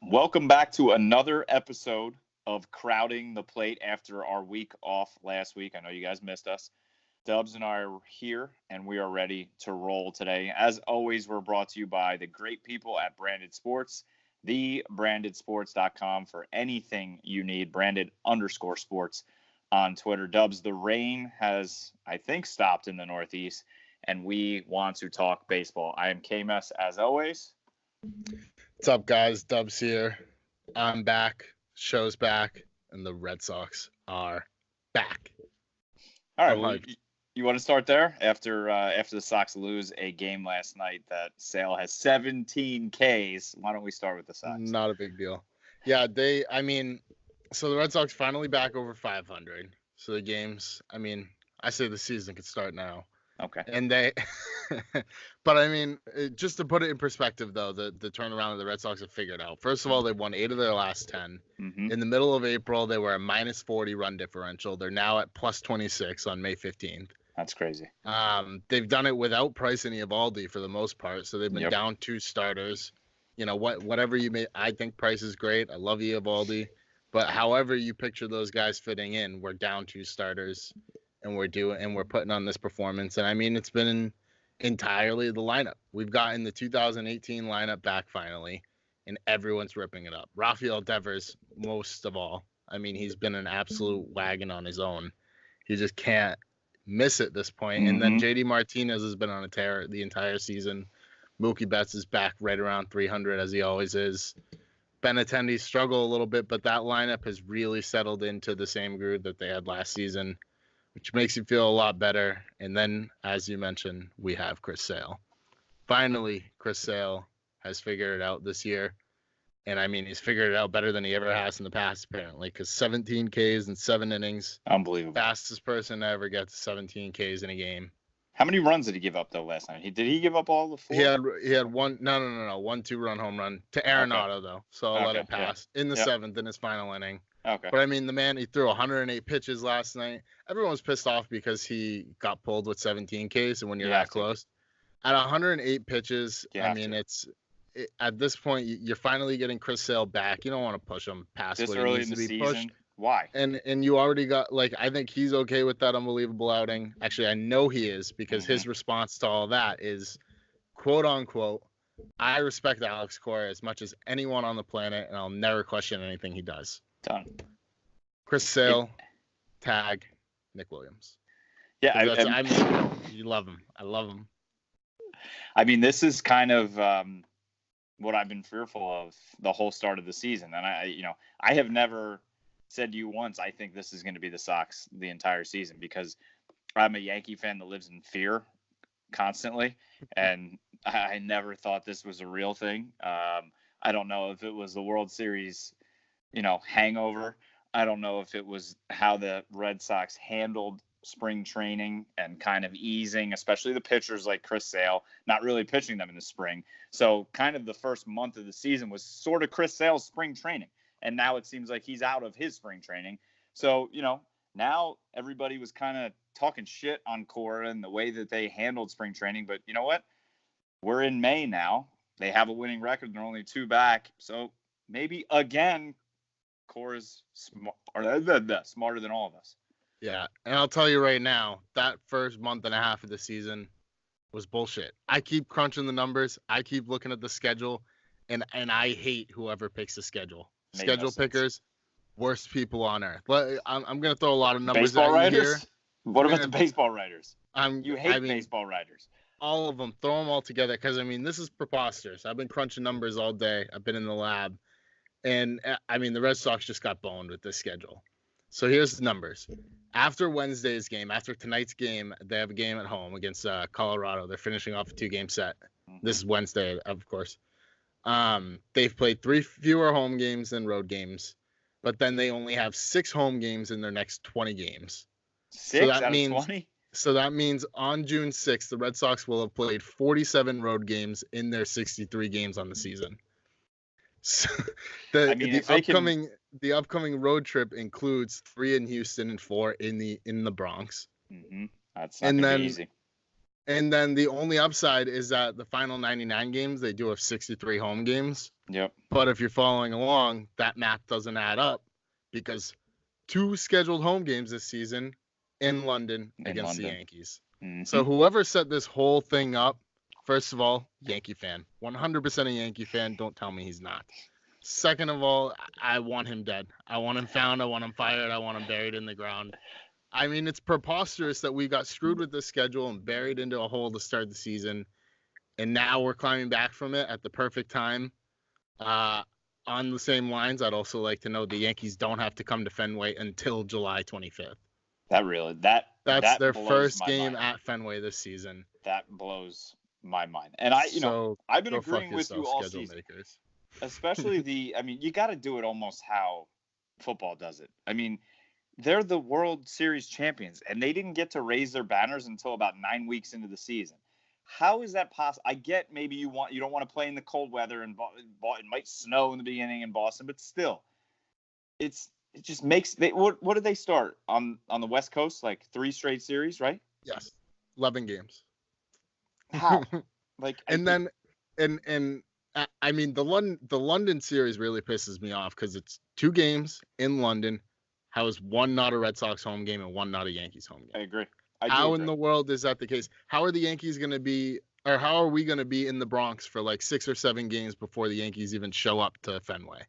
Welcome back to another episode of Crowding the Plate after our week off last week. I know you guys missed us. Dubs and I are here, and we are ready to roll today. As always, we're brought to you by the great people at Branded Sports, thebrandedsports.com for anything you need, branded_sports on Twitter. Dubs, the rain has, I think, stopped in the Northeast, and we want to talk baseball. I am K-Mess, as always. What's up, guys? Dubs here. I'm back. Show's back, and the Red Sox are back. All right, well, you want to start there after the Sox lose a game last night that Sale has 17 Ks. Why don't we start with the Sox? Not a big deal. Yeah, so the Red Sox finally back over 500. So the games, I say the season could start now. Okay. And but just to put it in perspective, though, the turnaround of the Red Sox have figured out. First of all, they've won 8 of their last 10. Mm-hmm. In the middle of April, they were a minus 40 run differential. They're now at plus 26 on May 15th. That's crazy. They've done it without Bryce and Eovaldi for the most part. So they've been down 2 starters. You know, whatever you may, I think Bryce is great. I love Eovaldi. But however you picture those guys fitting in, we're down 2 starters. And we're putting on this performance. And it's been entirely the lineup. We've gotten the 2018 lineup back finally, and everyone's ripping it up. Rafael Devers, most of all. He's been an absolute wagon on his own. He just can't miss at this point. Mm-hmm. And then JD Martinez has been on a tear the entire season. Mookie Betts is back right around 300 as he always is. Benintendi struggle a little bit, but that lineup has really settled into the same groove that they had last season, which makes you feel a lot better. And then, as you mentioned, we have Chris Sale. Finally, Chris Sale has figured it out this year. And, he's figured it out better than he ever has in the past, apparently, because 17 Ks in 7 innings. Unbelievable. Fastest person to ever get to 17 Ks in a game. How many runs did he give up, though, last night? Did he give up all the 4? He had one 2-run home run to Arenado, though. So I'll let it pass. In the 7th, in his final inning. Okay. But the man, he threw 108 pitches last night. Everyone was pissed off because he got pulled with 17 Ks, and when you're that close, at 108 pitches, at this point you're finally getting Chris Sale back. You don't want to push him past this what early he needs in to the be season. pushed. Why? And you already got I think he's okay with that unbelievable outing. Actually, I know he is because his response to all that is, quote unquote, I respect Alex Cora as much as anyone on the planet, and I'll never question anything he does. Done. Chris Sale, tag Nick Williams. Yeah, you love him. I love him. This is kind of what I've been fearful of the whole start of the season, and I have never said to you once I think this is going to be the Sox the entire season, because I'm a Yankee fan that lives in fear constantly, and I never thought this was a real thing. I don't know if it was the World Series, hangover. I don't know if it was how the Red Sox handled spring training and kind of easing, especially the pitchers like Chris Sale, not really pitching them in the spring. So kind of the first month of the season was sort of Chris Sale's spring training. And now it seems like he's out of his spring training. So, now everybody was kind of talking shit on Cora and the way that they handled spring training. But you know what? We're in May now. They have a winning record. They're only 2 back. So maybe, again, Cora's smarter than all of us. Yeah, and I'll tell you right now, that first month and a half of the season was bullshit. I keep crunching the numbers. I keep looking at the schedule, and I hate whoever picks the schedule. Schedule pickers, worst people on earth. I'm going to throw a lot of numbers baseball at you writers? here. What about the baseball writers? You hate baseball writers. All of them. Throw them all together because, this is preposterous. I've been crunching numbers all day. I've been in the lab. And, the Red Sox just got boned with this schedule. So here's the numbers. After Wednesday's game, after tonight's game, they have a game at home against Colorado. They're finishing off a 2-game set. Mm-hmm. This is Wednesday, of course. They've played 3 fewer home games than road games, but then they only have 6 home games in their next 20 games. 6 out of 20? So that means on June 6th, the Red Sox will have played 47 road games in their 63 games on the season. So I mean, the upcoming road trip includes 3 in Houston and 4 in the Bronx. Mm-hmm. That's not gonna be easy. And then the only upside is that the final 99 games, they do have 63 home games. Yep. But if you're following along, that math doesn't add up because 2 scheduled home games this season in London against the Yankees. Mm-hmm. So whoever set this whole thing up, first of all, Yankee fan. 100% a Yankee fan. Don't tell me he's not. Second of all, I want him dead. I want him found. I want him fired. I want him buried in the ground. I mean, it's preposterous that we got screwed with this schedule and buried into a hole to start the season. And now we're climbing back from it at the perfect time. On the same lines, I'd also like to know the Yankees don't have to come to Fenway until July 25th. That's their first game at Fenway this season. That blows my mind. And I've been agreeing with you all season. Makers. Especially you got to do it almost how football does it. I mean, they're the World Series champions, and they didn't get to raise their banners until about 9 weeks into the season. How is that possible? I get maybe you don't want to play in the cold weather, and it might snow in the beginning in Boston, but still, it just makes what did they start on the West Coast, like 3 straight series, right? Yes, 11 games. How? I mean the London series really pisses me off because it's 2 games in London. How is one not a Red Sox home game and one not a Yankees home game? I agree. How in the world is that the case? How are the Yankees going to be, or how are we going to be in the Bronx for like 6 or 7 games before the Yankees even show up to Fenway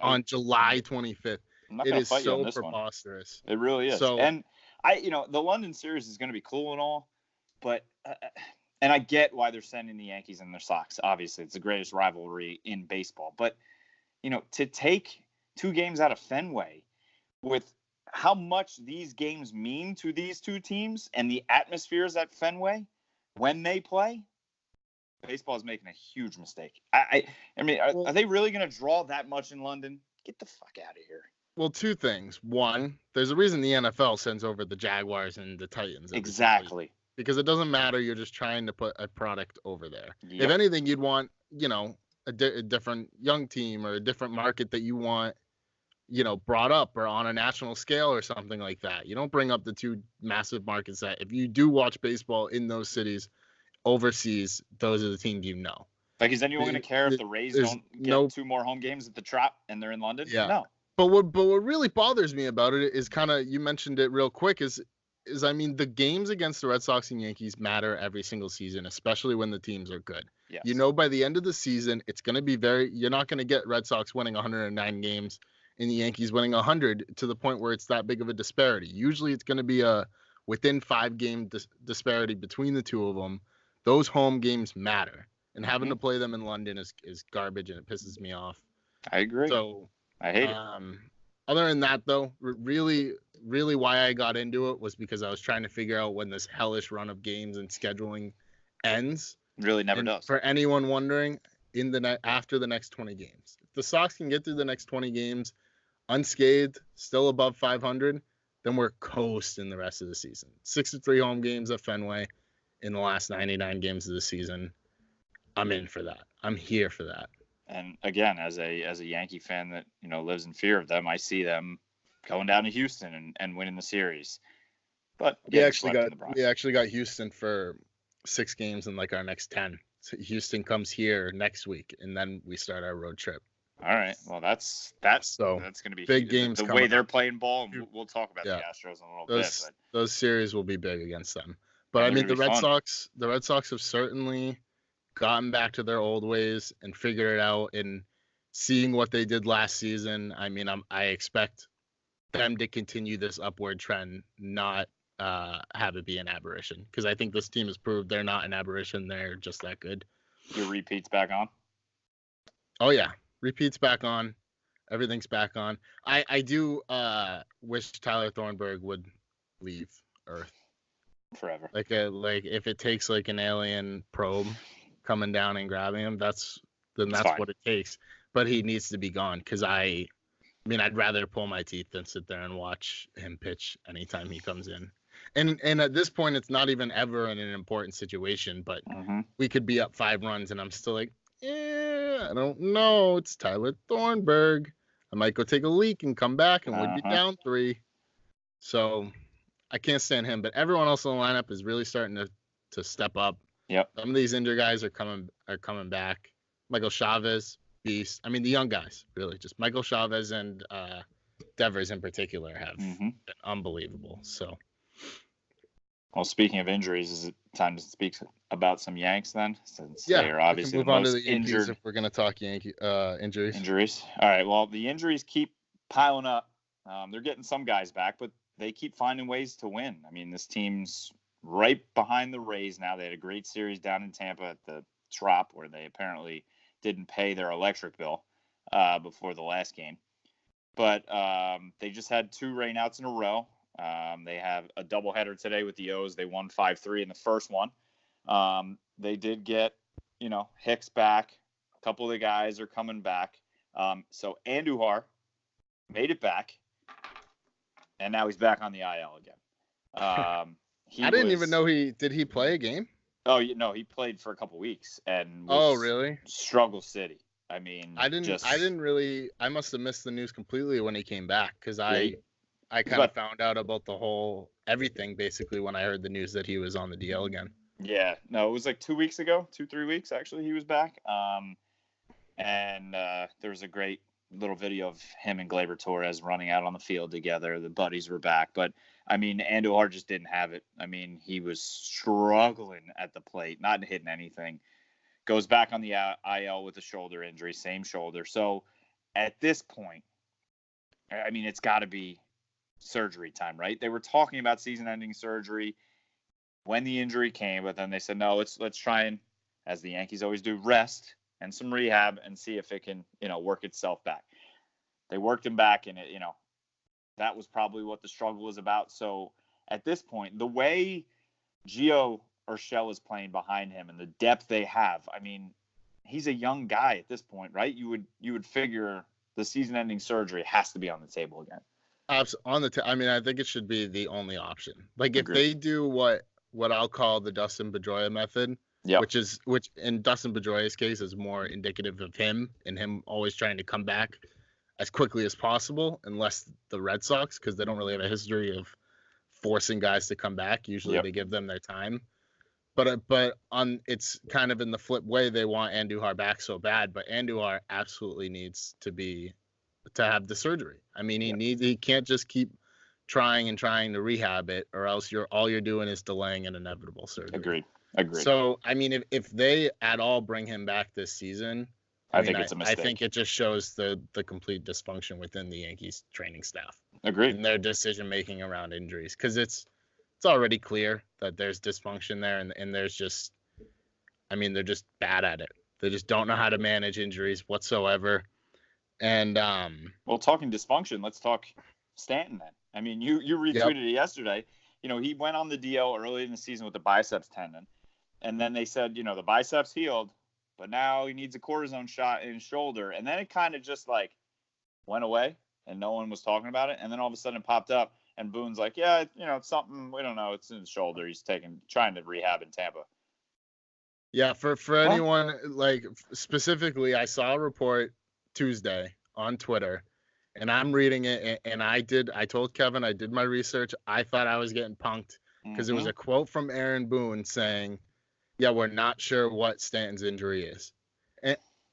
on July 25th? It is so preposterous. It really is. So, and the London series is going to be cool and all, but and I get why they're sending the Yankees and their Sox. Obviously, it's the greatest rivalry in baseball. But to take 2 games out of Fenway with how much these games mean to these 2 teams and the atmospheres at Fenway when they play, baseball is making a huge mistake. I mean, are they really going to draw that much in London? Get the fuck out of here. Well, 2 things. One, there's a reason the NFL sends over the Jaguars and the Titans. Exactly. Because it doesn't matter. You're just trying to put a product over there. Yep. If anything, you'd want, a different young team or a different market that you want, brought up or on a national scale or something like that. You don't bring up the 2 massive markets that if you do watch baseball in those cities overseas, those are the teams Like, is anyone going to care if the Rays don't get 2 more home games at the Trop and they're in London? Yeah. No. But what really bothers me about it is kind of, you mentioned it real quick, is I mean, the games against the Red Sox and Yankees matter every single season, especially when the teams are good. Yes. By the end of the season, it's going to be you're not going to get Red Sox winning 109 games and the Yankees winning 100 to the point where it's that big of a disparity. Usually it's going to be a within 5-game disparity between the 2 of them. Those home games matter, and having to play them in London is garbage, and it pisses me off. I agree. So I hate it. Other than that, though, really why I got into it was because I was trying to figure out when this hellish run of games and scheduling ends. Really never does. For anyone wondering, after the next 20 games, if the Sox can get through the next 20 games unscathed, still above 500, then we're coasting the rest of the season. 63 home games at Fenway in the last 99 games of the season. I'm in for that. I'm here for that. And again, as a Yankee fan that lives in fear of them, I see them going down to Houston and winning the series. But we actually got Houston for 6 games in like our next 10. So Houston comes here next week, and then we start our road trip. All right. Well, that's going to be big games. The way they're playing ball, and we'll talk about the Astros in a little bit. But those series will be big against them. But I mean, the Red Sox have certainly gotten back to their old ways and figured it out. And seeing what they did last season, I mean, I expect them to continue this upward trend, not have it be an aberration. Because I think this team has proved they're not an aberration; they're just that good. Your repeat's back on. Oh yeah. Repeats back on. Everything's back on. I do wish Tyler Thornburg would leave Earth forever. Like if it takes like an alien probe coming down and grabbing him, that's what it takes. But he needs to be gone because I mean I'd rather pull my teeth than sit there and watch him pitch anytime he comes in. And at this point, it's not even ever in an important situation. But we could be up 5 runs, and I'm still like, I don't know. It's Tyler Thornburg. I might go take a leak and come back, and we'd be down 3. So I can't stand him. But everyone else in the lineup is really starting to step up. Yep. Some of these injured guys are coming back. Michael Chavez, beast. I mean, the young guys, really. Just Michael Chavez and Devers in particular have been unbelievable. So. Well, speaking of injuries, is it time to speak about some Yanks then? Since they are obviously we can move the on most to the Yankees injured. if we're going to talk Yankee injuries. Injuries. All right. Well, the injuries keep piling up. They're getting some guys back, but they keep finding ways to win. I mean, this team's right behind the Rays now. They had a great series down in Tampa at the Trop, where they apparently didn't pay their electric bill before the last game. But they just had 2 rainouts in a row. They have a doubleheader today with the O's. They won 5-3 in the first one. They did get, Hicks back. A couple of the guys are coming back. So Andujar made it back, and now he's back on the IL again. I didn't even know did he play a game? Oh, no, he played for a couple weeks and really? Struggle City. I mean, I must have missed the news completely when he came back, because I kind of found out about the whole everything basically when I heard the news that he was on the DL again. Yeah, no, it was like 2 weeks ago, 2-3 weeks actually. He was back, and there was a great little video of him and Gleyber Torres running out on the field together. The buddies were back, but I mean, Andujar just didn't have it. I mean, he was struggling at the plate, not hitting anything. Goes back on the IL with a shoulder injury, same shoulder. So at this point, I mean, it's got to be surgery time, right? They were talking about season-ending surgery when the injury came, but then they said, no, let's try and, as the Yankees always do, rest and some rehab and see if it can, work itself back. They worked him back, and that was probably what the struggle was about. So at this point, the way Gio Urshela is playing behind him and the depth they have, I mean, he's a young guy at this point, right? You would figure the season-ending surgery has to be on the table again. I mean, I think it should be the only option. Like, if they do what I'll call the Dustin Pedroia method, which in Dustin Pedroia's case is more indicative of him and him always trying to come back as quickly as possible, unless the Red Sox, because they don't really have a history of forcing guys to come back. Usually they give them their time. But it's kind of in the flip way. They want Andujar back so bad, but Andujar absolutely needs to have the surgery. I mean, he can't just keep trying to rehab it, or else all you're doing is delaying an inevitable surgery. Agreed. So, I mean, if they at all bring him back this season, I think it's a mistake. I think it just shows the complete dysfunction within the Yankees training staff. Agreed. And their decision making around injuries, because it's already clear that there's dysfunction there, and there's just, I mean, they're just bad at it. They just don't know how to manage injuries whatsoever. And well, talking dysfunction, let's talk Stanton then. I mean, you retweeted it yesterday. He went on the DL early in the season with the biceps tendon, and then they said, the biceps healed, but now he needs a cortisone shot in his shoulder, and then it kind of just like went away, and no one was talking about it, and then all of a sudden it popped up, and Boone's like, yeah, it's something, we don't know, it's in his shoulder. He's trying to rehab in Tampa. Yeah, for anyone, like, specifically, I saw a report Tuesday on Twitter, and I'm reading it, and I told Kevin I did my research. I thought I was getting punked because it was a quote from Aaron Boone saying, yeah, we're not sure what Stanton's injury is.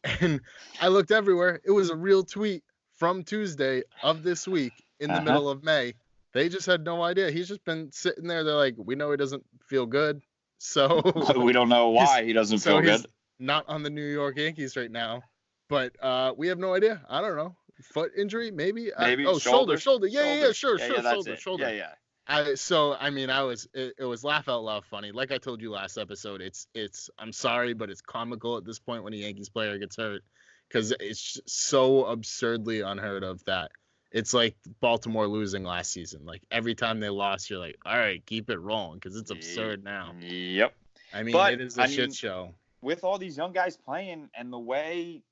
And I looked everywhere. It was a real tweet from Tuesday of this week in the middle of May. They just had no idea. He's just been sitting there. They're like, we know he doesn't feel good. So we don't know why he doesn't feel good. Not on the New York Yankees right now. But we have no idea. I don't know. Foot injury, maybe. Shoulder. Yeah, sure. Shoulder. Yeah. It was laugh out loud funny. Like I told you last episode, it's I'm sorry, but it's comical at this point when a Yankees player gets hurt, because it's so absurdly unheard of that it's like Baltimore losing last season. Like, every time they lost, you're like, all right, keep it rolling, because it's absurd now. Yep. I mean, it is a shit show. With all these young guys playing and the way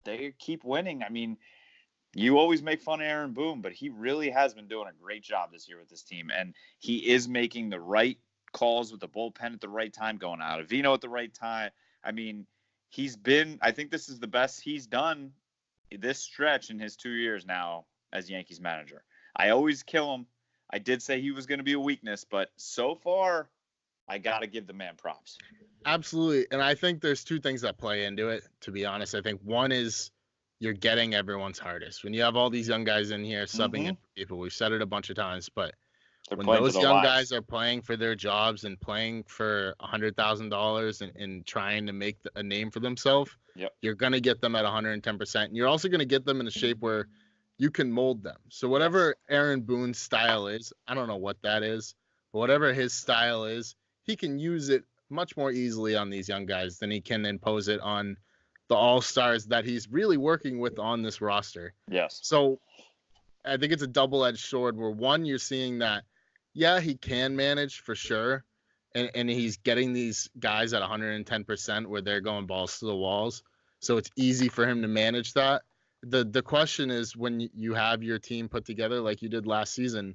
they keep winning, I mean, you always make fun of Aaron Boone, but he really has been doing a great job this year with this team. And he is making the right calls with the bullpen at the right time, going out of Vino at the right time. I mean, I think this is the best he's done this stretch in his 2 years now as Yankees manager. I always kill him. I did say he was going to be a weakness, but so far, I got to give the man props. Absolutely. And I think there's two things that play into it, to be honest. I think one is you're getting everyone's hardest. When you have all these young guys in here subbing in for people, we've said it a bunch of times, but when those young guys are playing for their jobs and playing for $100,000 and trying to make a name for themselves, you're going to get them at 110%. And you're also going to get them in a shape where you can mold them. So whatever Aaron Boone's style is, I don't know what that is, but whatever his style is, he can use it much more easily on these young guys than he can impose it on the all-stars that he's really working with on this roster. Yes. So I think it's a double-edged sword where, one, you're seeing that, yeah, he can manage for sure, and he's getting these guys at 110% where they're going balls to the walls. So it's easy for him to manage that. The question is, when you have your team put together like you did last season,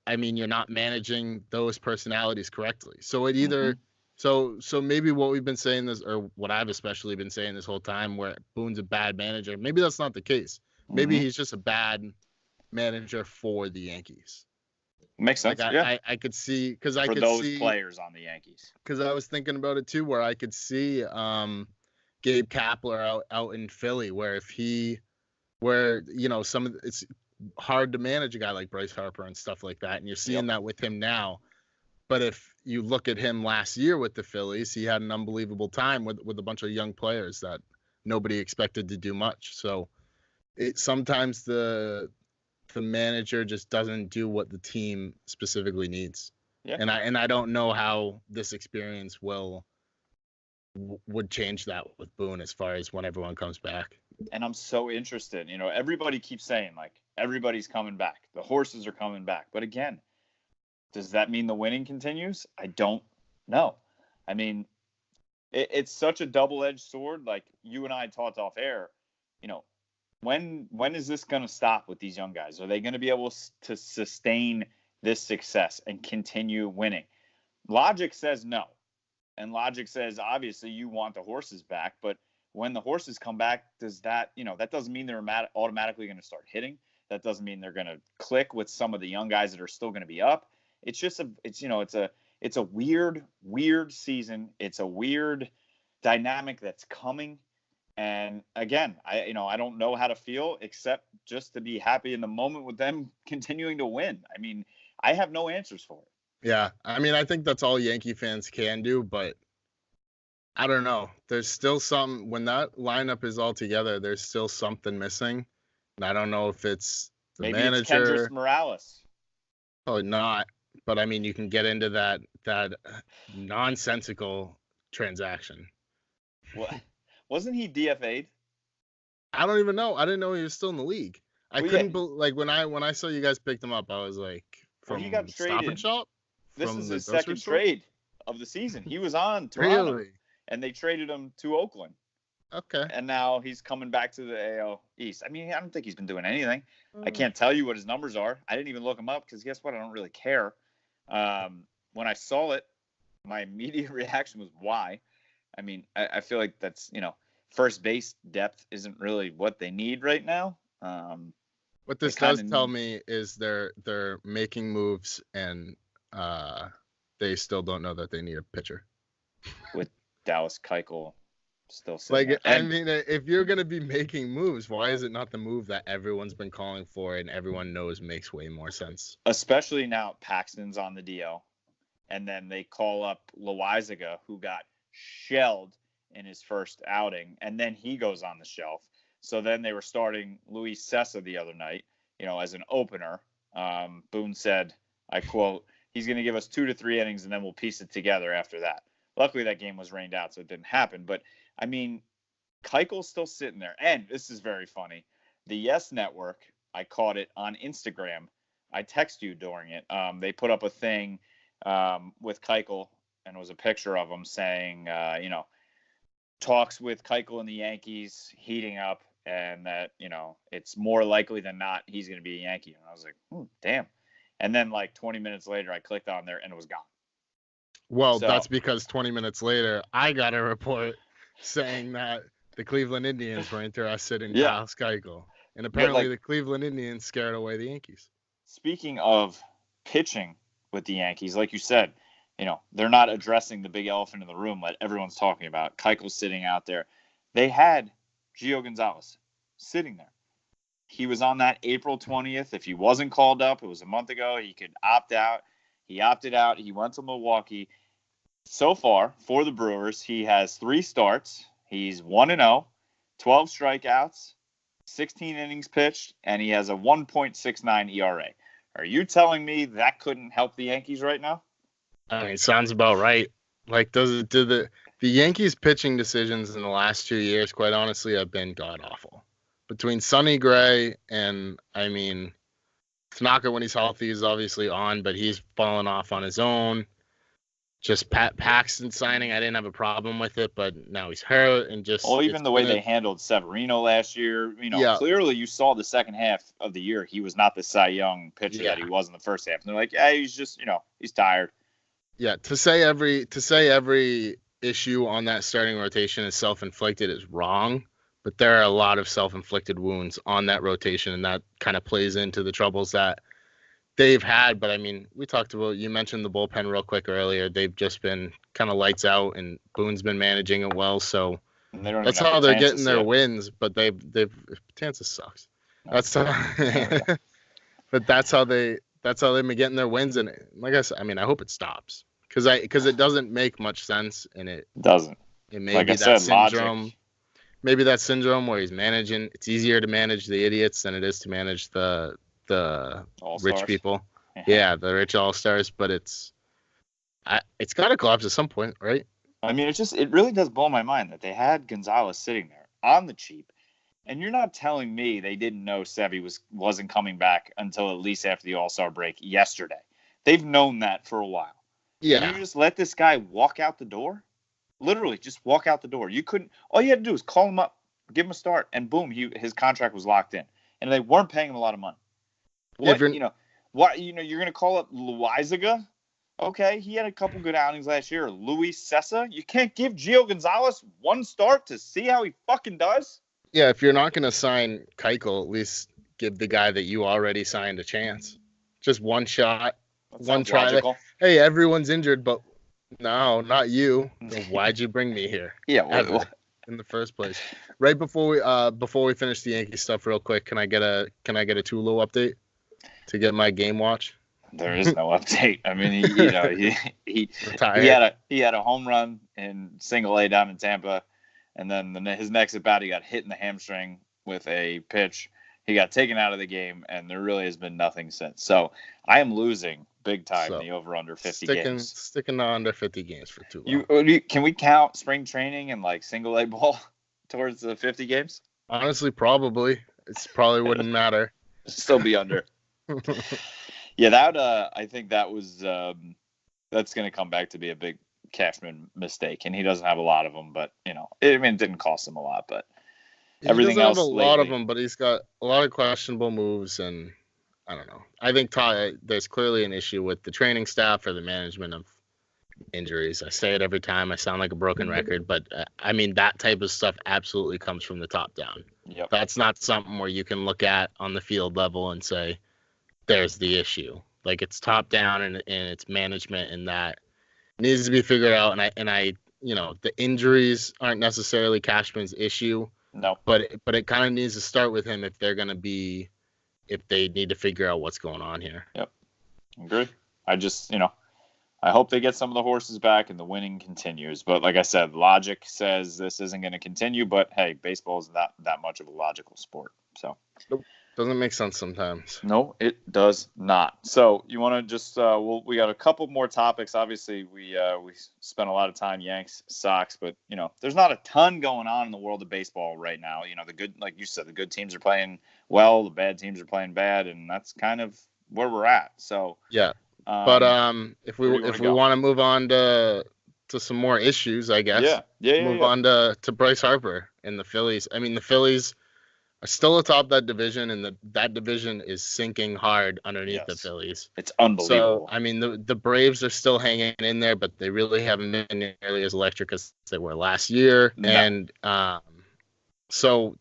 I mean, you're not managing those personalities correctly. So it either so maybe what we've been saying this, or what I've especially been saying this whole time, where Boone's a bad manager, maybe that's not the case. Maybe he's just a bad manager for the Yankees. Makes sense. Like I could see, because I could those see players on the Yankees. Because I was thinking about it too, where I could see Gabe Kapler out in Philly, where it's hard to manage a guy like Bryce Harper and stuff like that, and you're seeing that with him now. But if you look at him last year with the Phillies, he had an unbelievable time with a bunch of young players that nobody expected to do much. So sometimes the manager just doesn't do what the team specifically needs. Yeah. And I don't know how this experience would change that with Boone as far as when everyone comes back. And I'm so interested. Everybody keeps saying, like, everybody's coming back. The horses are coming back. But again, does that mean the winning continues? I don't know. I mean, it's such a double-edged sword. Like you and I talked off air, when is this going to stop with these young guys? Are they going to be able to sustain this success and continue winning? Logic says no. And logic says, obviously, you want the horses back. But when the horses come back, does that, that doesn't mean they're automatically going to start hitting. That doesn't mean they're going to click with some of the young guys that are still going to be up. It's just it's a weird season. It's a weird dynamic that's coming. And again, I don't know how to feel except just to be happy in the moment with them continuing to win. I mean, I have no answers for it. Yeah. I mean, I think that's all Yankee fans can do, but I don't know. There's still some, when that lineup is all together, there's still something missing. And I don't know if it's the manager. It's Kendrys Morales. Probably not. But I mean, you can get into that nonsensical transaction. What? Wasn't he DFA'd? I don't even know. I didn't know he was still in the league. I couldn't like when I saw you guys picked him up, I was like, from he got Stop and Shop. This is his second trade of the season. He was on Toronto, really? And they traded him to Oakland. Okay. And now he's coming back to the AL East. I mean, I don't think he's been doing anything. I can't tell you what his numbers are. I didn't even look him up because guess what? I don't really care. When I saw it, my immediate reaction was why. I mean, I feel like that's, first base depth isn't really what they need right now. What this does tell me is they're making moves and they still don't know that they need a pitcher. With Dallas Keuchel still sitting there. I mean, if you're going to be making moves, why is it not the move that everyone's been calling for and everyone knows makes way more sense? Especially now Paxton's on the DL. And then they call up Loaizaga, who got shelled in his first outing, and then he goes on the shelf. So then they were starting Luis Cessa the other night, as an opener. Boone said, I quote, he's going to give us 2 to 3 innings, and then we'll piece it together after that. Luckily, that game was rained out, so it didn't happen. But, I mean, Keuchel's still sitting there. And this is very funny. The Yes Network, I caught it on Instagram. I text you during it. They put up a thing with Keuchel, and it was a picture of him saying, talks with Keuchel and the Yankees heating up, and that, it's more likely than not he's going to be a Yankee. And I was like, damn. And then, 20 minutes later, I clicked on there, and it was gone. Well, that's because 20 minutes later, I got a report saying that the Cleveland Indians were interested in Yeah. Kyle Keuchel. And apparently the Cleveland Indians scared away the Yankees. Speaking of pitching with the Yankees, like you said, they're not addressing the big elephant in the room that everyone's talking about. Keuchel's sitting out there. They had Gio Gonzalez sitting there. He was on that April 20th. If he wasn't called up, it was a month ago, he could opt out. He opted out. He went to Milwaukee. So far, for the Brewers, he has 3 starts. He's 1-0, 12 strikeouts, 16 innings pitched, and he has a 1.69 ERA. Are you telling me that couldn't help the Yankees right now? I mean, it sounds about right. Like, do the Yankees' pitching decisions in the last 2 years, quite honestly, have been god-awful. Between Sonny Gray and, I mean, Tanaka, when he's healthy, is obviously on, but he's fallen off on his own. Just Paxton signing, I didn't have a problem with it, but now he's hurt and just. Well, even the way they handled Severino last year, clearly you saw the second half of the year he was not the Cy Young pitcher that he was in the first half. And they're like, yeah, he's just, he's tired. Yeah, to say every issue on that starting rotation is self-inflicted is wrong, but there are a lot of self-inflicted wounds on that rotation, and that kind of plays into the troubles that they've had. But I mean, you mentioned the bullpen real quick earlier. They've just been kind of lights out, and Boone's been managing it well. So that's how they're getting their wins. But they've Tansis sucks. That's how, but that's how they've been getting their wins. And like I said, I mean, I hope it stops because it doesn't make much sense, and it doesn't. It may be that syndrome. Logic. Maybe that syndrome where he's managing. It's easier to manage the idiots than it is to manage the rich people. Yeah, the rich all-stars, but it's got to collapse at some point, right? I mean, it really does blow my mind that they had Gonzalez sitting there on the cheap, and you're not telling me they didn't know Sevy wasn't coming back until at least after the All-Star break yesterday. They've known that for a while. Yeah. And you just let this guy walk out the door? Literally, just walk out the door. All you had to do was call him up, give him a start, and boom, his contract was locked in. And they weren't paying him a lot of money. What, you're gonna call up Loizaga? Okay, he had a couple good outings last year. Luis Cessa? You can't give Gio Gonzalez one start to see how he fucking does? Yeah, if you're not gonna sign Keuchel, at least give the guy that you already signed a chance. Just one shot, one try. Hey, everyone's injured, but no, not you. Why'd you bring me here? Yeah, in the first place. Right before we finish the Yankee stuff, real quick, can I get a Tulo update to get my game watch? There is no update. I mean, he had a home run in single A down in Tampa, and then his next at bat he got hit in the hamstring with a pitch. He got taken out of the game, and there really has been nothing since. So I am losing big time in the over under 50 games. Sticking to under 50 games for too long. Can we count spring training and like single A ball towards the 50 games? Honestly, probably. It probably wouldn't matter. Still be under. Yeah, I think that was that's going to come back to be a big Cashman mistake, and he doesn't have a lot of them, but it didn't cost him a lot, but everything else. He doesn't have a lot of them, but he's got a lot of questionable moves, and I don't know. I think there's clearly an issue with the training staff or the management of injuries. I say it every time. I sound like a broken record, but I mean, that type of stuff absolutely comes from the top down. Yep. That's not something where you can look at on the field level and say, there's the issue. Like, it's top down and it's management, and that needs to be figured out. And I the injuries aren't necessarily Cashman's issue. No. But it kind of needs to start with him if they need to figure out what's going on here. Yep. Agree. I just, I hope they get some of the horses back and the winning continues. But like I said, logic says this isn't going to continue. But hey, baseball is not that much of a logical sport. So. Nope. Doesn't make sense sometimes. No, it does not. So you want to just we got a couple more topics. Obviously, we spent a lot of time Yanks, Sox, but there's not a ton going on in the world of baseball right now. The good, like you said, the good teams are playing well, the bad teams are playing bad, and that's kind of where we're at. So yeah. But if we want to move on to some more issues, I guess. Yeah. Move on to Bryce Harper and the Phillies. I mean, the Phillies are still atop that division, and that division is sinking hard underneath the Phillies. It's unbelievable. So, I mean, the Braves are still hanging in there, but they really haven't been nearly as electric as they were last year. No. And so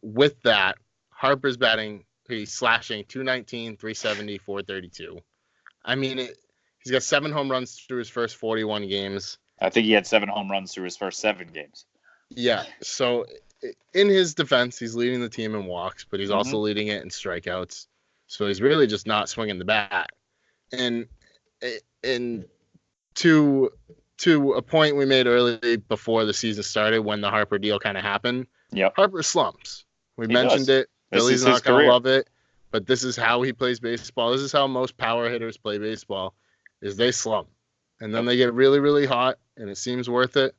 with that, Harper's batting, he's slashing 219, 370, 432. I mean, he's got 7 home runs through his first 41 games. I think he had 7 home runs through his first 7 games. Yeah. So in his defense, he's leading the team in walks, but he's also leading it in strikeouts. So he's really just not swinging the bat. And to a point we made early before the season started, when the Harper deal kind of happened, Harper slumps. We mentioned it. Philly's not going to love it, but this is how he plays baseball. This is how most power hitters play baseball, is they slump. And then they get really, really hot, and it seems worth it.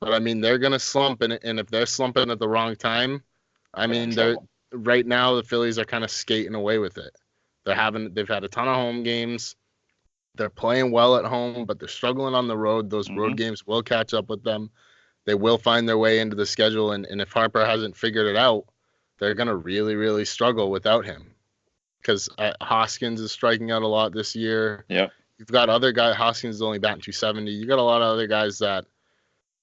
But, I mean, they're going to slump, and if they're slumping at the wrong time, I mean, right now the Phillies are kind of skating away with it. They've had a ton of home games. They're playing well at home, but they're struggling on the road. Those road games will catch up with them. They will find their way into the schedule, and if Harper hasn't figured it out, they're going to really, really struggle without him. Because Hoskins is striking out a lot this year. Yeah. You've got other guys. Hoskins is only batting 270. You got a lot of other guys that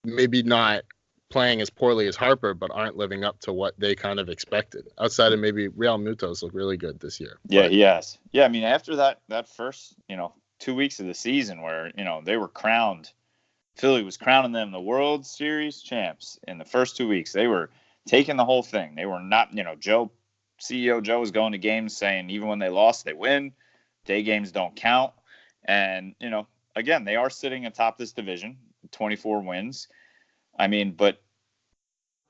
maybe not playing as poorly as Harper, but aren't living up to what they kind of expected. Outside of maybe Real Mutos look really good this year. Yeah, he has. Yeah, I mean, after that first, 2 weeks of the season where, they were crowned, Philly was crowning them the World Series champs in the first 2 weeks. They were taking the whole thing. They were not, CEO Joe was going to games saying even when they lost, they win. Day games don't count. And, again, they are sitting atop this division, 24 wins. I mean, but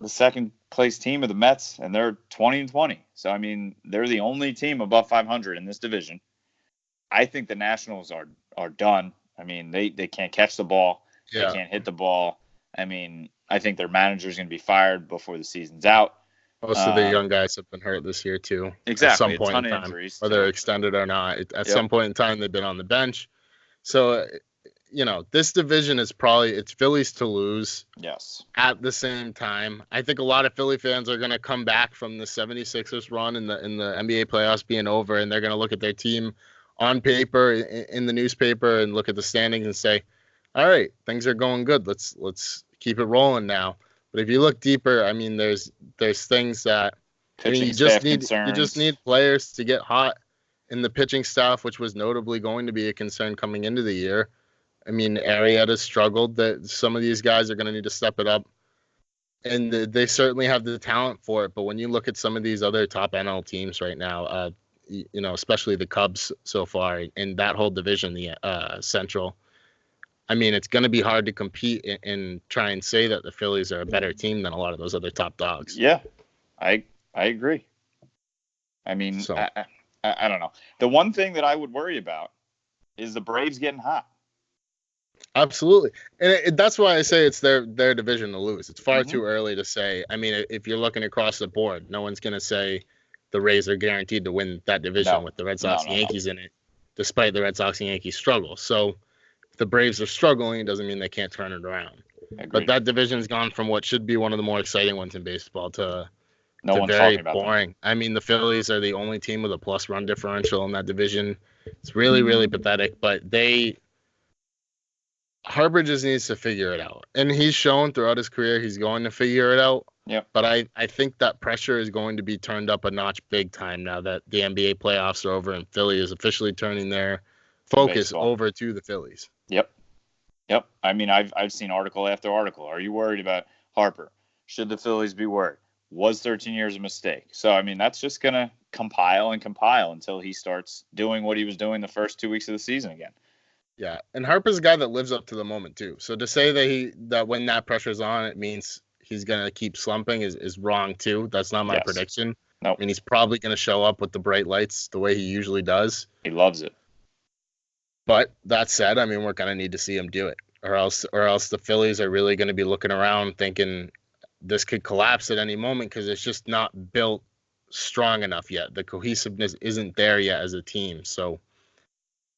the second place team of the Mets, and they're 20-20. So, I mean, they're the only team above 500 in this division. I think the Nationals are done. I mean, they can't catch the ball. Yeah. They can't hit the ball. I mean, I think their manager's going to be fired before the season's out. Most of the young guys have been hurt this year, too. Exactly. At some point in time, injuries, whether extended or not. At some point in time, they've been on the bench. So, this division is it's Phillies to lose. Yes. At the same time, I think a lot of Philly fans are going to come back from the 76ers run in the NBA playoffs being over, and they're going to look at their team on paper, in the newspaper, and look at the standings and say, all right, things are going good. Let's keep it rolling now. But if you look deeper, I mean, there's things that you just need players to get hot in the pitching staff, which was notably going to be a concern coming into the year. I mean, Arrieta struggled. That some of these guys are going to need to step it up, and they certainly have the talent for it. But when you look at some of these other top NL teams right now, especially the Cubs so far in that whole division, the Central, I mean, it's going to be hard to compete and try and say that the Phillies are a better team than a lot of those other top dogs. Yeah, I agree. I mean, so, I don't know. The one thing that I would worry about is the Braves getting hot. Absolutely. And that's why I say it's their division to lose. It's far too early to say. I mean, if you're looking across the board, no one's going to say the Rays are guaranteed to win that division with the Red Sox and Yankees in it, despite the Red Sox and Yankees struggle. So if the Braves are struggling, it doesn't mean they can't turn it around. But that division's gone from what should be one of the more exciting ones in baseball to very boring. I mean, the Phillies are the only team with a plus run differential in that division. It's really, really pathetic, but Harper just needs to figure it out. And he's shown throughout his career he's going to figure it out. Yeah. But I think that pressure is going to be turned up a notch big time now that the NBA playoffs are over and Philly is officially turning their focus over to the Phillies. Yep. I mean, I've seen article after article. Are you worried about Harper? Should the Phillies be worried? Was 13 years a mistake? So, I mean, that's just going to compile until he starts doing what he was doing the first 2 weeks of the season again. Yeah, and Harper's a guy that lives up to the moment too. So to say that when that pressure's on, it means he's gonna keep slumping is wrong too. That's not my prediction. No, I mean, he's probably gonna show up with the bright lights the way he usually does. He loves it. But that said, I mean, we're gonna need to see him do it, or else the Phillies are really gonna be looking around thinking this could collapse at any moment because it's just not built strong enough yet. The cohesiveness isn't there yet as a team. So.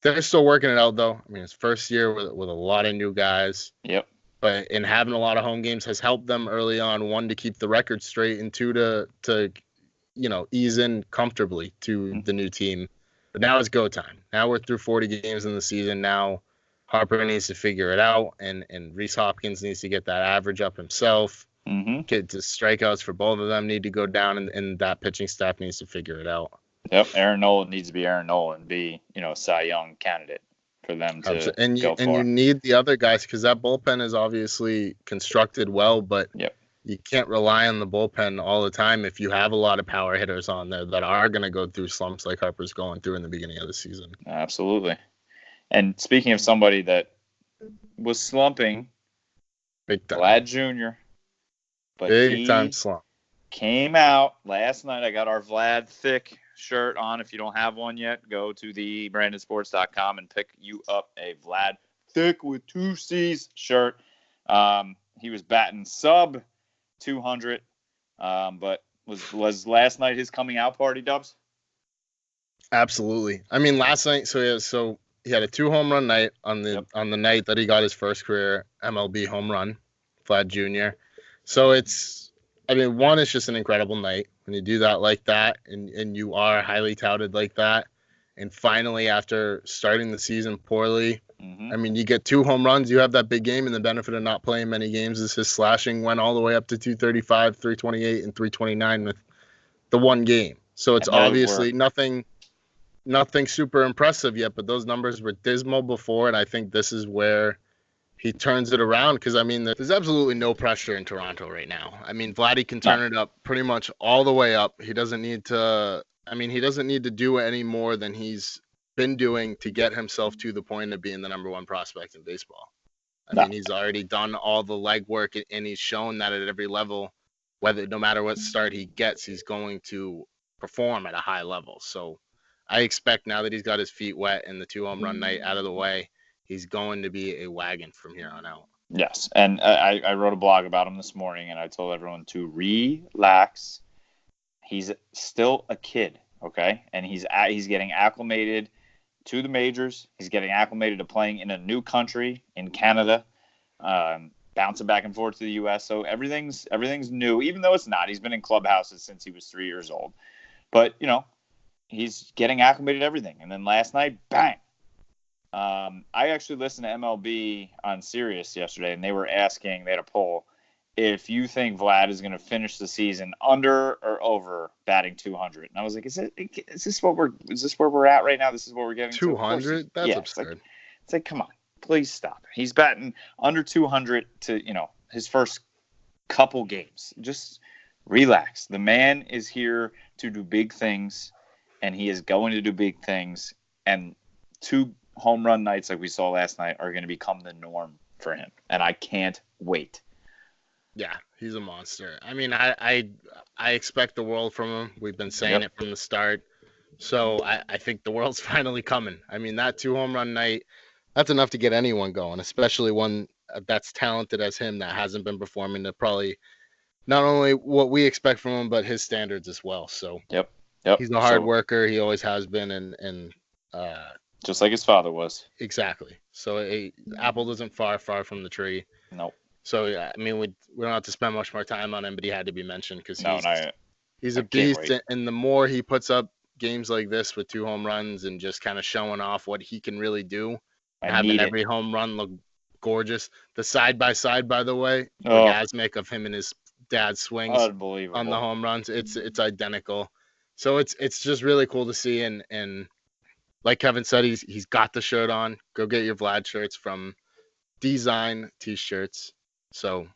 They're still working it out, though. I mean, it's first year with a lot of new guys. Yep. But having a lot of home games has helped them early on. One, to keep the record straight, and two, to ease in comfortably to the new team. But now it's go time. Now we're through 40 games in the season. Now Harper needs to figure it out, and Rhys Hoskins needs to get that average up himself. Get the strikeouts for both of them need to go down, and that pitching staff needs to figure it out. Yep, Aaron Nola needs to be Aaron Nola and be, a Cy Young candidate for them to go for. And you need the other guys because that bullpen is obviously constructed well, but you can't rely on the bullpen all the time if you have a lot of power hitters on there that are going to go through slumps like Harper's going through in the beginning of the season. Absolutely. And speaking of somebody that was slumping, big time. Vlad Jr., but big time slump. Came out last night. I got our Vlad Thick shirt on. If you don't have one yet, go to thebrandonsports.com and pick you up a Vlad Thick with 2 C's shirt. He was batting sub 200, but was last night his coming out party, Dubs? Absolutely. I mean, last night, so he had a 2 home run night on the night that he got his first career MLB home run, Vlad Jr. So one, it's just an incredible night when you do that like that, and you are highly touted like that. And finally, after starting the season poorly, you get 2 home runs, you have that big game, and the benefit of not playing many games is his slashing went all the way up to 235, 328, and 329 with the 1 game. So it's obviously nothing super impressive yet, but those numbers were dismal before, and I think this is where he turns it around because, there's absolutely no pressure in Toronto right now. Vladdy can turn it up pretty much all the way up. He doesn't need to do any more than he's been doing to get himself to the point of being the number 1 prospect in baseball. He's already done all the legwork, and he's shown that at every level, no matter what start he gets, he's going to perform at a high level. So I expect now that he's got his feet wet and the 2 home run night out of the way, he's going to be a wagon from here on out. Yes, and I wrote a blog about him this morning, and I told everyone to relax. He's still a kid, okay? And he's getting acclimated to the majors. He's getting acclimated to playing in a new country, in Canada, bouncing back and forth to the U.S. So everything's new, even though it's not. He's been in clubhouses since he was 3 years old. But, he's getting acclimated to everything. And then last night, bang! I actually listened to MLB on Sirius yesterday, and they had a poll, if you think Vlad is going to finish the season under or over batting 200. And I was like, is this where we're at right now? This is what we're getting 200? That's absurd. It's like, come on, please stop. He's batting under 200 to, his first couple games. Just relax. The man is here to do big things, and he is going to do big things. And 2 home run nights like we saw last night are going to become the norm for him, and I can't wait. Yeah, he's a monster. I expect the world from him. We've been saying it from the start, so I think the world's finally coming. That 2 home run night, that's enough to get anyone going, especially one that's talented as him that hasn't been performing to probably not only what we expect from him but his standards as well. So yep. He's a hard worker. He always has been, and just like his father was. Exactly. So apple isn't far from the tree. Nope. So we don't have to spend much more time on him, but he had to be mentioned because he's a beast. And the more he puts up games like this with 2 home runs and just kind of showing off what he can really do, having every home run look gorgeous. The side by side, by the way, orgasmic of him and his dad's swings on the home runs. It's identical. So it's just really cool to see, and like Kevin said, he's got the shirt on. Go get your Vlad shirts from Design T-shirts. So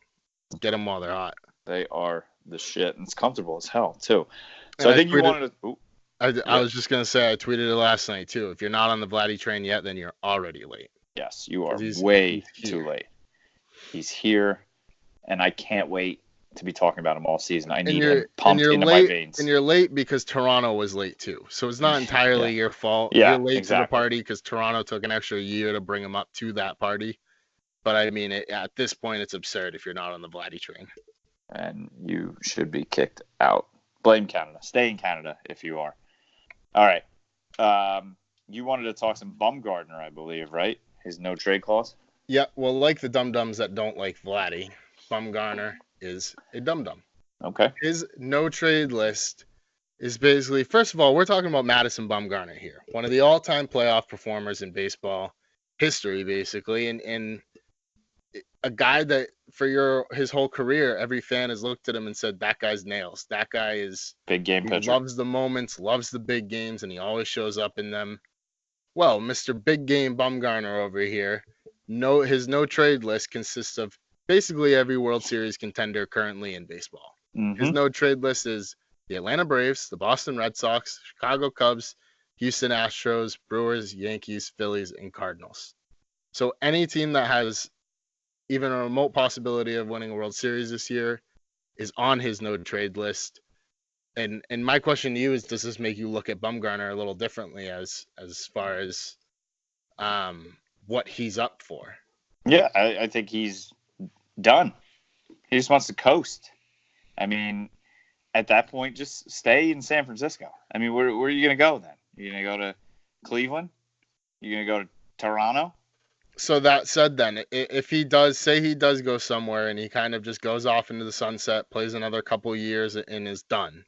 get them while they're hot. They are the shit, and it's comfortable as hell too. So I think you wanted to. I was just gonna say I tweeted it last night too. If you're not on the Vladdy train yet, then you're already late. Yes, you are way too late. He's here, and I can't wait to be talking about him all season. I need him pumped into my veins. And you're late because Toronto was late too. So it's not entirely your fault. Yeah, you're late to the party because Toronto took an extra year to bring him up to that party. But at this point, it's absurd if you're not on the Vladdy train. And you should be kicked out. Blame Canada. Stay in Canada if you are. All right. You wanted to talk some Bumgarner, I believe, right? His no trade clause? Yeah, well, like the dum-dums that don't like Vladdy, Bumgarner is a dum-dum. Okay. His no trade list is basically, first of all, we're talking about Madison Bumgarner here, one of the all-time playoff performers in baseball history, basically, and a guy that for his whole career, every fan has looked at him and said, that guy's nails. That guy is big game pitcher. Loves the moments, loves the big games, and he always shows up in them. Well, Mr. Big Game Bumgarner over here, his no-trade list consists of basically every World Series contender currently in baseball. Mm-hmm. His no-trade list is the Atlanta Braves, the Boston Red Sox, Chicago Cubs, Houston Astros, Brewers, Yankees, Phillies, and Cardinals. So any team that has even a remote possibility of winning a World Series this year is on his no-trade list. And my question to you is, does this make you look at Bumgarner a little differently as far as what he's up for? Yeah, I think he's done. He just wants to coast. I mean, at that point, just stay in San Francisco. I mean, where are you going to go then? You're going to go to Cleveland? You're going to go to Toronto? So that said, then, if he does go somewhere and he kind of just goes off into the sunset, plays another couple years and is done,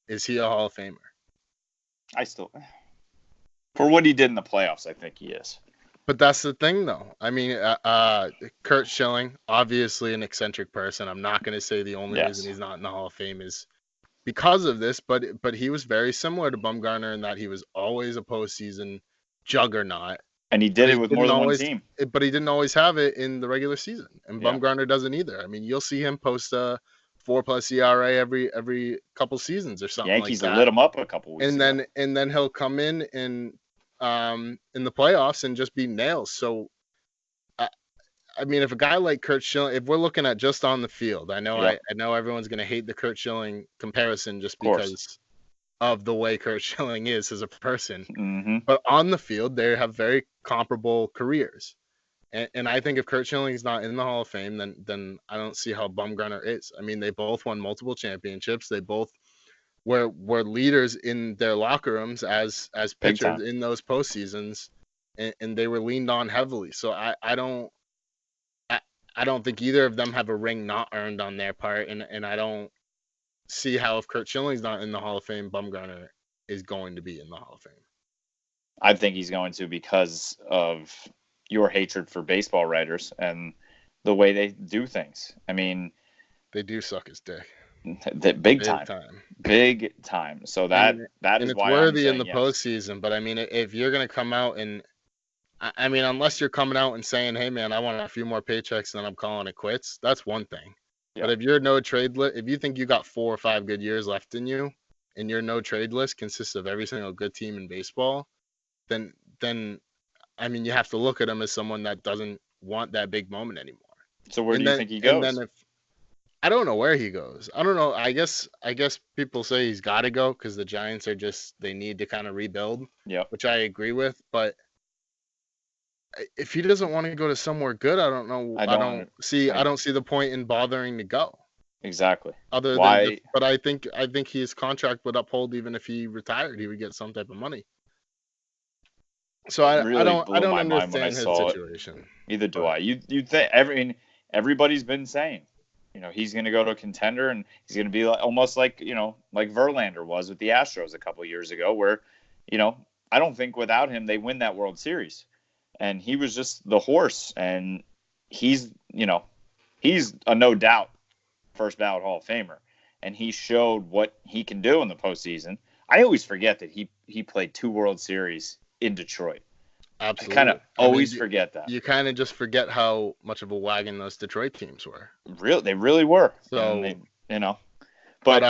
is he a Hall of Famer? For what he did in the playoffs, I think he is. But that's the thing, though. I mean, Curt Schilling, obviously an eccentric person. I'm not going to say the only reason he's not in the Hall of Fame is because of this, but he was very similar to Bumgarner in that he was always a postseason juggernaut. And he did it with more than one team. But he didn't always have it in the regular season. And Yeah. Bumgarner doesn't either. I mean, you'll see him post a 4+ ERA every couple seasons or something Yankees like that. lit him up a couple weeks ago. And then he'll come in the playoffs and just be nails. So, I mean, if a guy like Curt Schilling, if we're looking at just on the field, I know everyone's going to hate the Curt Schilling comparison just because of the way Curt Schilling is as a person. Mm-hmm. But on the field, they have very comparable careers. And I think if Curt Schilling is not in the Hall of Fame, then I don't see how Bumgarner is. I mean, they both won multiple championships. They both were leaders in their locker rooms as pitchers in those postseasons, and they were leaned on heavily. So I don't think either of them have a ring not earned on their part, and I don't see how if Curt Schilling's not in the Hall of Fame, Bumgarner is going to be in the Hall of Fame. I think he's going to because of your hatred for baseball writers and the way they do things. I mean, they do suck his dick. Big time. So that is why it's worthy in the postseason. But I mean, if you're going to come out and, I mean, unless you're coming out and saying, "Hey, man, I want a few more paychecks, and then I'm calling it quits," that's one thing. Yeah. But if you're no trade list, if you think you got 4 or 5 good years left in you, and your no trade list consists of every single good team in baseball, then I mean, you have to look at him as someone that doesn't want that big moment anymore. So where do you think he goes? And then I don't know where he goes. I don't know. I guess people say he's got to go because the Giants they need to kind of rebuild. Yeah, which I agree with. But if he doesn't want to go to somewhere good, I don't know. I don't see the point in bothering to go. Exactly. But I think his contract would uphold even if he retired, he would get some type of money. So I don't understand his situation. Either do I. You think everybody's been saying, he's going to go to a contender and he's going to be almost like Verlander was with the Astros a couple of years ago, where I don't think without him they win that World Series, and he was just the horse, and he's a no doubt first ballot Hall of Famer, and he showed what he can do in the postseason. I always forget that he played 2 World Series in Detroit. Absolutely. I kind of always forget that. You kind of just forget how much of a wagon those Detroit teams were. They really were. So, But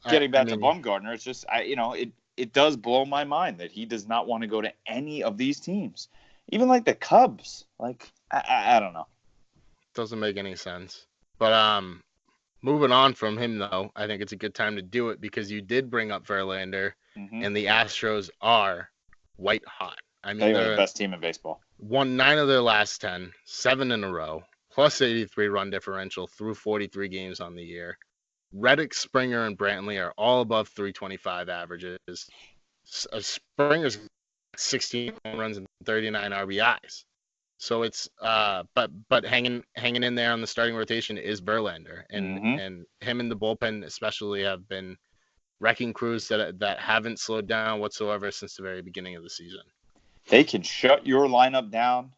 getting back to Bumgarner, it's just it does blow my mind that he does not want to go to any of these teams, even like the Cubs. Like I don't know. Doesn't make any sense. But moving on from him, though, I think it's a good time to do it because you did bring up Verlander, and the Astros are white hot. I mean, they're the best team in baseball. Won 9 of their last 10, 7 in a row, plus 83 run differential through 43 games on the year. Reddick, Springer, and Brantley are all above 325 averages. Springer's 16 home runs and 39 RBIs. So it's but hanging in there on the starting rotation is Verlander, and him and the bullpen especially have been wrecking crews that haven't slowed down whatsoever since the very beginning of the season. They can shut your lineup down,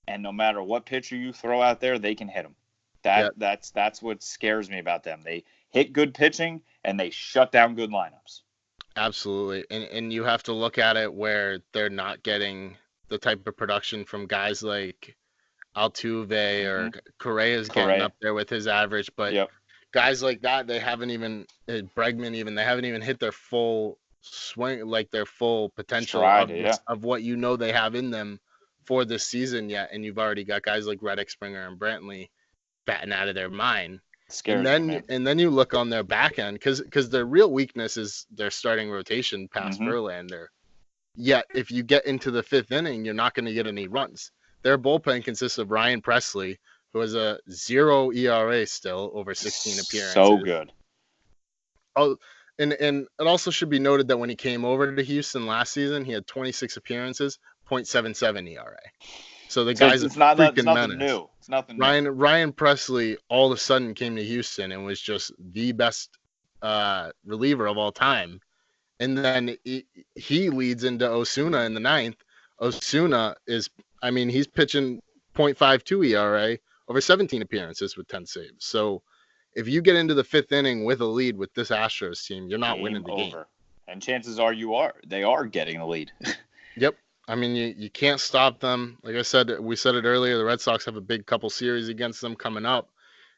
and no matter what pitcher you throw out there, they can hit them. That's what scares me about them. They hit good pitching, and they shut down good lineups. Absolutely. And you have to look at it where they're not getting the type of production from guys like Altuve or Correa's getting up there with his average, but guys like that, they haven't even Bregman even they haven't even hit their full swing, like their full potential of what they have in them for this season yet, and you've already got guys like Reddick, Springer, and Brantley batting out of their mind. And then you look on their back end because their real weakness is their starting rotation past Verlander. Yet if you get into the fifth inning, you're not going to get any runs. Their bullpen consists of Ryan Presley, who has a 0 ERA still over 16 appearances. So good. Oh, and it also should be noted that when he came over to Houston last season, he had 26 appearances, 0.77 ERA. So the guy's a freaking menace. New. It's nothing new. Ryan Presley all of a sudden came to Houston and was just the best reliever of all time. And then he leads into Osuna in the ninth. Osuna he's pitching 0.52 ERA over 17 appearances with 10 saves. So if you get into the fifth inning with a lead with this Astros team, you're not winning the game. And chances are they are getting the lead. Yep. I mean, you can't stop them. Like I said, we said it earlier, the Red Sox have a big couple series against them coming up.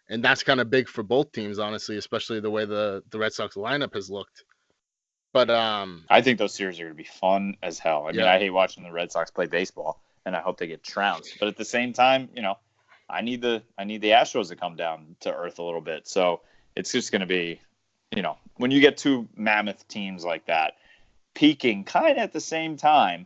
And that's kind of big for both teams, honestly, especially the way the Red Sox lineup has looked. But I think those series are going to be fun as hell. I mean, I hate watching the Red Sox play baseball, and I hope they get trounced. But at the same time, I need the Astros to come down to earth a little bit. So it's just going to be, when you get two mammoth teams like that, peaking kind of at the same time,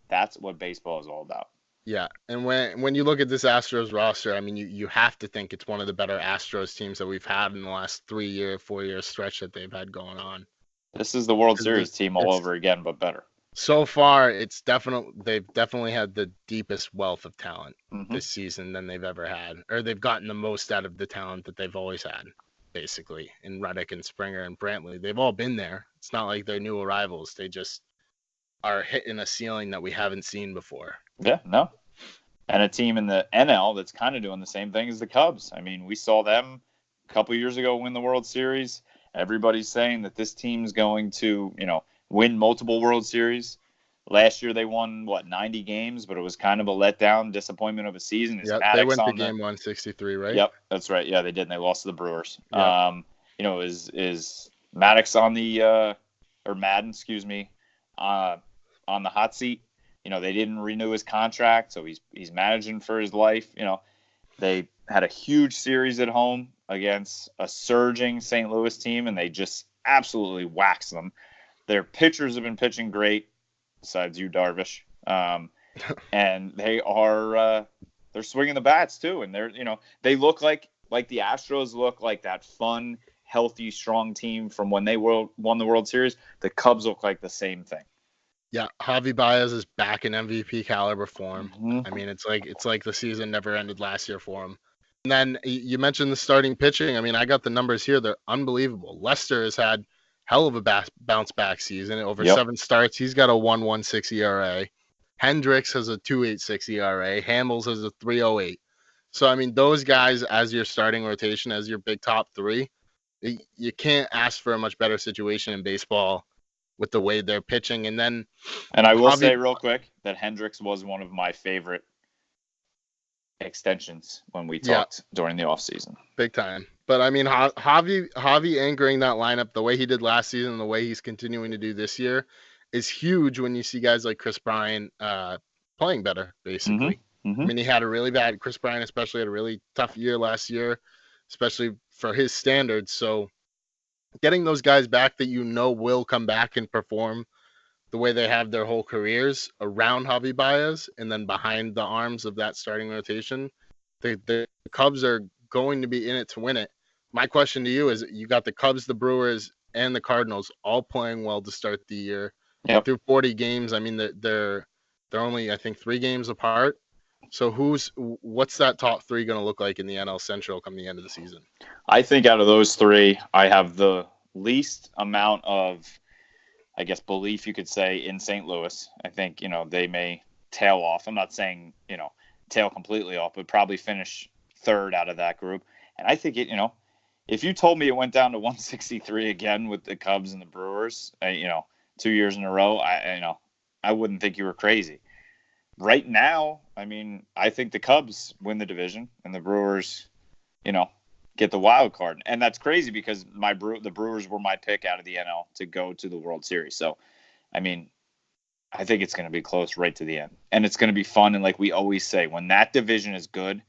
that's what baseball is all about. Yeah, and when you look at this Astros roster, I mean, you have to think it's one of the better Astros teams that we've had in the last 4-year stretch that they've had going on. This is the World Series team all over again, but better. So far, they've definitely had the deepest wealth of talent this season than they've ever had, or they've gotten the most out of the talent that they've always had, basically. In Reddick and Springer and Brantley, they've all been there. It's not like they're new arrivals. They just are hitting a ceiling that we haven't seen before. Yeah, no. And a team in the NL that's kind of doing the same thing as the Cubs. I mean, we saw them a couple years ago win the World Series. Everybody's saying that this team's going to, win multiple World Series. Last year they won 90 games, but it was kind of a letdown, disappointment of a season. They went to game 163, right? Yep, that's right. Yeah, they did, and they lost to the Brewers. Yep. Is Maddox on the or Madden, excuse me, on the hot seat? They didn't renew his contract, so he's managing for his life. They had a huge series at home against a surging St. Louis team, and they just absolutely waxed them. Their pitchers have been pitching great, besides you, Darvish. And they're swinging the bats too, and they look like the Astros look like that fun, healthy, strong team from when they won the World Series. The Cubs look like the same thing. Yeah, Javier Báez is back in MVP caliber form. I mean, it's like the season never ended last year for him. And then you mentioned the starting pitching. I mean, I got the numbers here. They're unbelievable. Lester has had hell of a bounce back season. Over 7 starts, he's got a 1.16 ERA. Hendricks has a 2.86 ERA. Hamels has a 3.08. So, I mean, those guys as your starting rotation, as your big top 3, you can't ask for a much better situation in baseball with the way they're pitching. And I will say real quick that Hendricks was one of my favorite extensions when we talked during the offseason. Big time. But I mean, Javi anchoring that lineup the way he did last season and the way he's continuing to do this year is huge when you see guys like Chris Bryant playing better, basically. I mean, Chris Bryant especially had a really tough year last year, especially for his standards. So getting those guys back that will come back and perform the way they have their whole careers around Javier Báez and then behind the arms of that starting rotation, the Cubs are going to be in it to win it. My question to you is, you got the Cubs, the Brewers, and the Cardinals all playing well to start the year. Through 40 games. I mean, they're only, I think, 3 games apart. So what's that top 3 going to look like in the NL Central come the end of the season? I think out of those 3, I have the least amount of, I guess, belief you could say in St. Louis. I think, they may tail off. I'm not saying, tail completely off, but probably finish third out of that group. And I think if you told me it went down to 163 again with the Cubs and the Brewers, 2 years in a row, I wouldn't think you were crazy. Right now, I think the Cubs win the division and the Brewers, get the wild card. And that's crazy because the Brewers were my pick out of the NL to go to the World Series. So, I think it's going to be close right to the end. And it's going to be fun. And like we always say, when that division is good,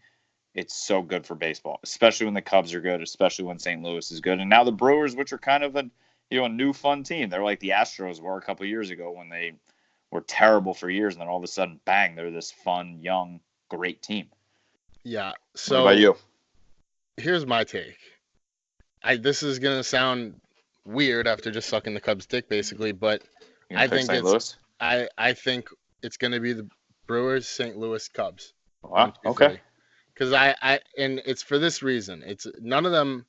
it's so good for baseball, especially when the Cubs are good, especially when St. Louis is good. And now the Brewers, which are kind of a new fun team. They're like the Astros were a couple of years ago when they were terrible for years. And then all of a sudden, bang, they're this fun, young, great team. Yeah. So what about you? Here's my take. This is going to sound weird after just sucking the Cubs' dick, basically, but I think St. Louis? I think it's going to be the Brewers, St. Louis, Cubs. Wow. Okay. Because and it's for this reason. It's none of them.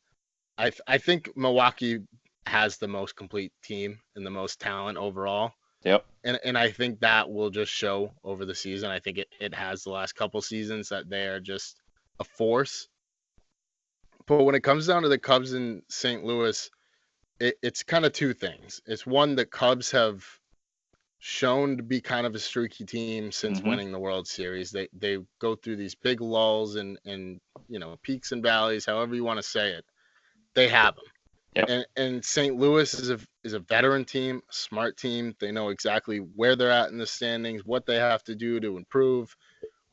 I think Milwaukee has the most complete team and the most talent overall. Yep. And I think that will just show over the season. I think it has the last couple seasons that they are just a force. But when it comes down to the Cubs in St. Louis, it's kind of two things. It's one, the Cubs have shown to be kind of a streaky team since winning the World Series. They go through these big lulls and peaks and valleys, however you want to say it. They have them. Yep. And St. Louis is a veteran team, a smart team. They know exactly where they're at in the standings, what they have to do to improve,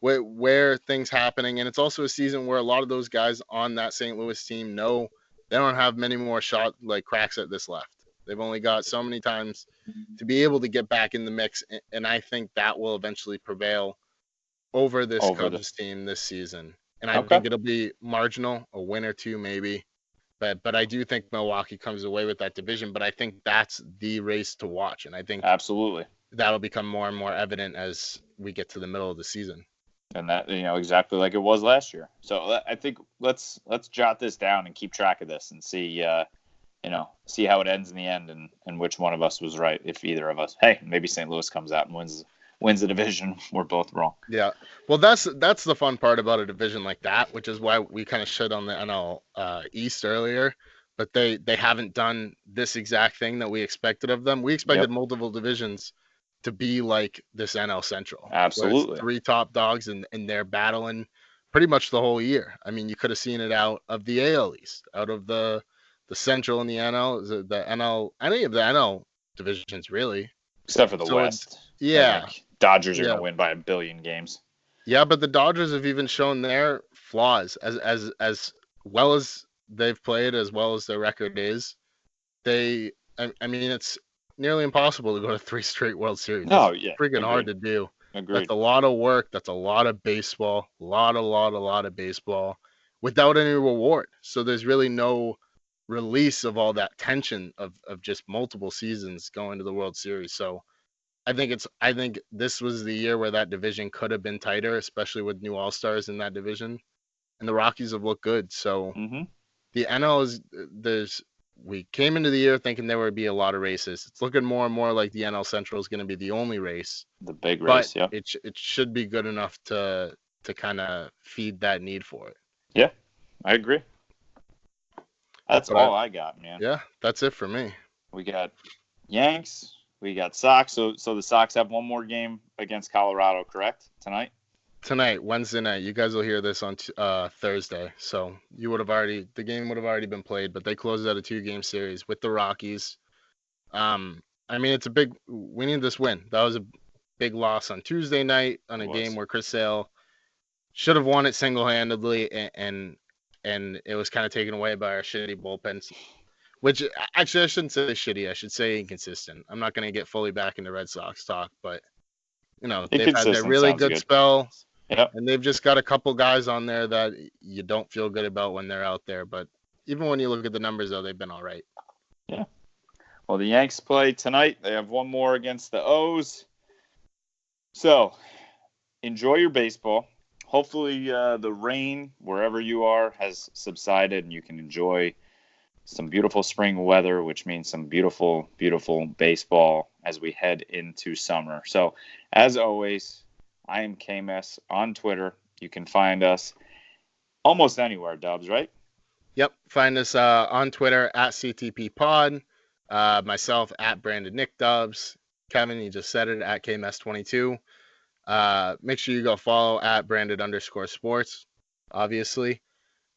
where things happening. And it's also a season where a lot of those guys on that St. Louis team know they don't have many more cracks at this left. They've only got so many times to be able to get back in the mix. And I think that will eventually prevail over this Cubs team this season. And I think it'll be marginal, a win or two maybe. But I do think Milwaukee comes away with that division. But I think that's the race to watch. And I think absolutely that'll become more and more evident as we get to the middle of the season. And that, exactly like it was last year. So I think let's jot this down and keep track of this and see, see how it ends in the end and which one of us was right. If either of us, hey, maybe St. Louis comes out and wins the division. We're both wrong. Yeah. Well, that's the fun part about a division like that, which is why we kind of shit on the NL East earlier. But they haven't done this exact thing that we expected of them. We expected multiple divisions to be like this NL Central. Absolutely. Three top dogs and they're battling pretty much the whole year. You could have seen it out of the AL East, out of the Central and the NL, the NL, any of the NL divisions really. Except for the West. Yeah. Dodgers are going to win by 1 billion games. Yeah, but the Dodgers have even shown their flaws as well as they've played, as well as their record is. It's nearly impossible to go to 3 straight World Series. Oh, yeah. Freaking hard to do. Agreed. That's a lot of work. That's a lot of baseball. A lot of baseball without any reward. So there's really no release of all that tension of just multiple seasons going to the World Series. So I think this was the year where that division could have been tighter, especially with new All-Stars in that division. And the Rockies have looked good. So the NL we came into the year thinking there would be a lot of races. It's looking more and more like the NL Central is going to be the only race. The big race, but it should be good enough to kind of feed that need for it. Yeah, I agree. That's all I got, man. Yeah, that's it for me. We got Yanks, we got Sox. So the Sox have one more game against Colorado, correct? Tonight, Wednesday night. You guys will hear this on Thursday. So the game would have already been played, but they closed out a 2-game series with the Rockies. It's we need this win. That was a big loss on Tuesday night on a game where Chris Sale should have won it single-handedly, and it was kind of taken away by our shitty bullpens, which actually I shouldn't say shitty. I should say inconsistent. I'm not going to get fully back into Red Sox talk, but they've had their really good spell. Yep. And they've just got a couple guys on there that you don't feel good about when they're out there. But even when you look at the numbers, though, they've been all right. Yeah. Well, the Yanks play tonight. They have one more against the O's. So enjoy your baseball. Hopefully the rain, wherever you are, has subsided and you can enjoy some beautiful spring weather, which means some beautiful, beautiful baseball as we head into summer. So, as always, I am KMS on Twitter. You can find us almost anywhere, Dubs, right? Yep. Find us on Twitter at CTP Pod. Myself at Brandon Nick Dubs. Kevin, you just said it, at KMS22. Make sure you go follow at Branded_sports, obviously.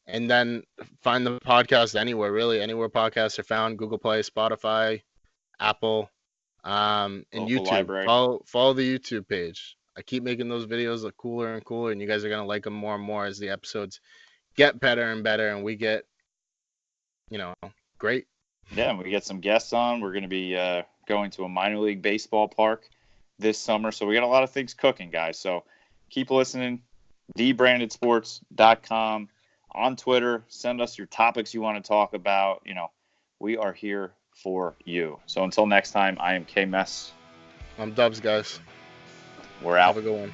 And then find the podcast anywhere, really. Anywhere podcasts are found. Google Play, Spotify, Apple, and Local YouTube. library. Follow the YouTube page. I keep making those videos look cooler and cooler, and you guys are going to like them more and more as the episodes get better and better, and we get, great. Yeah, we get some guests on. We're going to be going to a minor league baseball park this summer. So we got a lot of things cooking, guys. So keep listening. thebrandedsports.com. On Twitter, send us your topics you want to talk about. We are here for you. So until next time, I am KMS. I'm Dubs, guys. We're out. Have a good one.